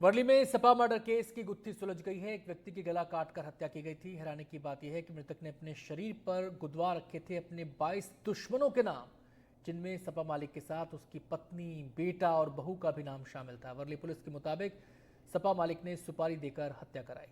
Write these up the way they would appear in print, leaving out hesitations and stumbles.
वर्ली में Sapa murder case की गुत्थी सुलझ गई है। एक व्यक्ति की गला काटकर हत्या की गई थी। हैरानी की बात यह है कि मृतक ने अपने शरीर पर गुदवा रखे थे अपने 22 दुश्मनों के नाम, जिनमें सपा मालिक के साथ उसकी पत्नी, बेटा और बहू का भी नाम शामिल था। वर्ली पुलिस के मुताबिक सपा मालिक ने सुपारी देकर हत्या कराई।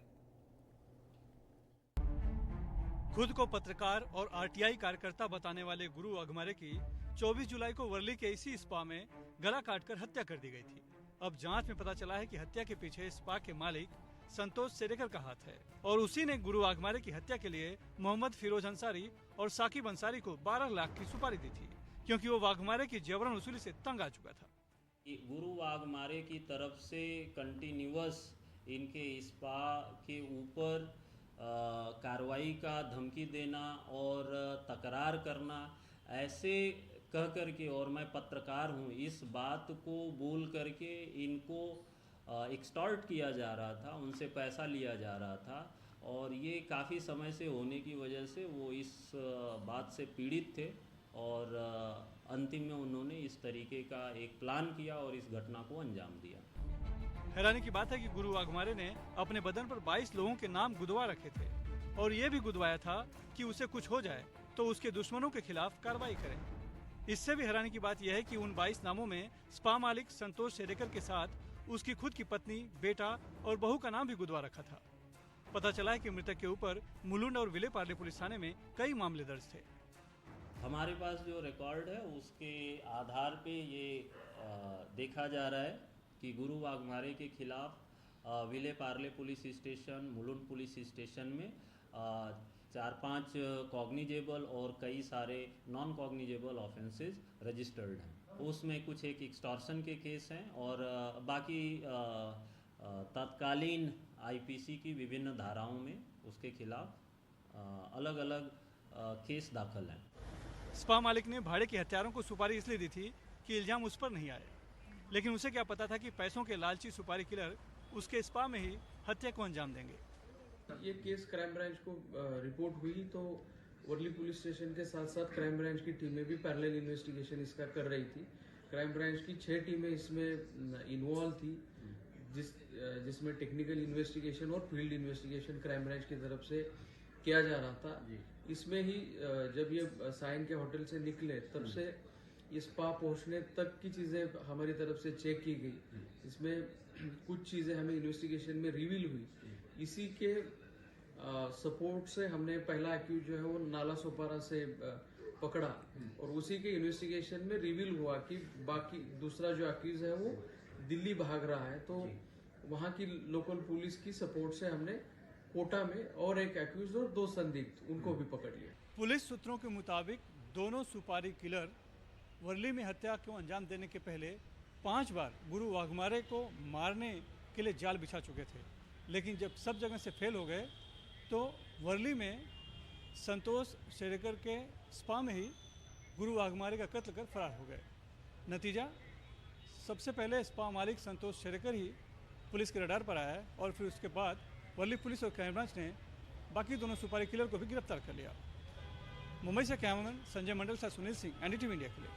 खुद को पत्रकार और आरटीआई कार्यकर्ता बताने वाले गुरु वाघमारे की 24 जुलाई को वर्ली के इसी स्पा में गला काटकर हत्या कर दी गई थी। अब जांच में पता चला है कि हत्या के पीछे स्पा के मालिक संतोष सेरेकर का हाथ है और उसी ने गुरु वाघमारे की हत्या के लिए मोहम्मद फिरोज अंसारी और साकिब अंसारी को 12 लाख की सुपारी दी थी, क्योंकि वो वाघमारे की जबरन वसूली से तंग आ चुका था। गुरु वाघमारे की तरफ से कंटिन्यूअस इनके स्पा के ऊपर कार्रवाई का धमकी देना और तकरार करना, ऐसे कह कर के, और मैं पत्रकार हूँ, इस बात को बोल करके इनको एक्सटॉर्ट किया जा रहा था, उनसे पैसा लिया जा रहा था। और ये काफ़ी समय से होने की वजह से वो इस बात से पीड़ित थे और अंतिम में उन्होंने इस तरीके का एक प्लान किया और इस घटना को अंजाम दिया। हैरानी की बात है कि गुरु वाघमारे ने अपने बदन पर 22 लोगों के नाम गुदवा रखे थे और ये भी गुदवाया था कि उसे कुछ हो जाए तो उसके दुश्मनों के खिलाफ कार्रवाई करें। इससे भी हैरानी की बात यह है कि उन 22 नामों में स्पा मालिक संतोष सेरेकर के साथ उसकी खुद की पत्नी, बेटा और बहू का नाम भी गुदवा रखा था। पता चला है कि मृतक के ऊपर मुलुंड और विले पार्ले पुलिस थाने में कई मामले दर्ज थे। हमारे पास जो रिकॉर्ड है उसके आधार पे ये देखा जा रहा है कि गुरु वाघमारे के खिलाफ Vile Parle police station, Mulund police station में 4-5 कॉग्निजेबल और कई सारे नॉन कॉग्निजेबल ऑफेंसेस रजिस्टर्ड हैं। उसमें कुछ एक एक्सटॉर्शन के केस हैं और बाकी तत्कालीन आईपीसी की विभिन्न धाराओं में उसके खिलाफ अलग अलग केस दाखिल हैं। स्पा मालिक ने भाड़े के हथियारों को सुपारी इसलिए दी थी कि इल्जाम उस पर नहीं आए, लेकिन उसे क्या पता था कि पैसों के लालची सुपारी किलर उसके स्पा में ही हत्या को अंजाम देंगे। ये केस क्राइम ब्रांच को रिपोर्ट हुई तो वर्ली पुलिस स्टेशन के साथ साथ क्राइम ब्रांच की टीमें भी पैरेलल इन्वेस्टिगेशन इसका कर रही थी। क्राइम ब्रांच की 6 टीमें इसमें इन्वॉल्व थी, जिसमें टेक्निकल इन्वेस्टिगेशन और फील्ड इन्वेस्टिगेशन क्राइम ब्रांच की तरफ से किया जा रहा था। इसमें ही जब ये साइन के होटल से निकले तब से इस स्पा पहुंचने तक की चीजें हमारी तरफ से चेक की गई। इसमें कुछ चीजें हमें इन्वेस्टिगेशन में रिवील हुई। इसी के सपोर्ट से हमने पहला एक्यूज जो है वो नाला सोपारा से पकड़ा और उसी के इन्वेस्टिगेशन में रिवील हुआ कि बाकी दूसरा जो एक्यूज है वो दिल्ली भाग रहा है। तो वहां की लोकल पुलिस की सपोर्ट से हमने कोटा में और एक एक्यूज और 2 संदिग्ध उनको भी पकड़ लिया। पुलिस सूत्रों के मुताबिक दोनों सुपारी किलर वर्ली में हत्या को अंजाम देने के पहले 5 बार गुरु वाघमारे को मारने के लिए जाल बिछा चुके थे, लेकिन जब सब जगह से फेल हो गए तो वर्ली में संतोष सेरेकर के स्पा में ही गुरु वाघमारे का कत्ल कर फरार हो गए। नतीजा, सबसे पहले स्पा मालिक संतोष सेरेकर ही पुलिस के रडार पर आया है और फिर उसके बाद वर्ली पुलिस और क्राइम ब्रांच ने बाकी दोनों सुपारी किलर को भी गिरफ्तार कर लिया। मुंबई से कैमरामैन संजय मंडल से सुनील सिंह, एनडीटीवी इंडिया के लिए।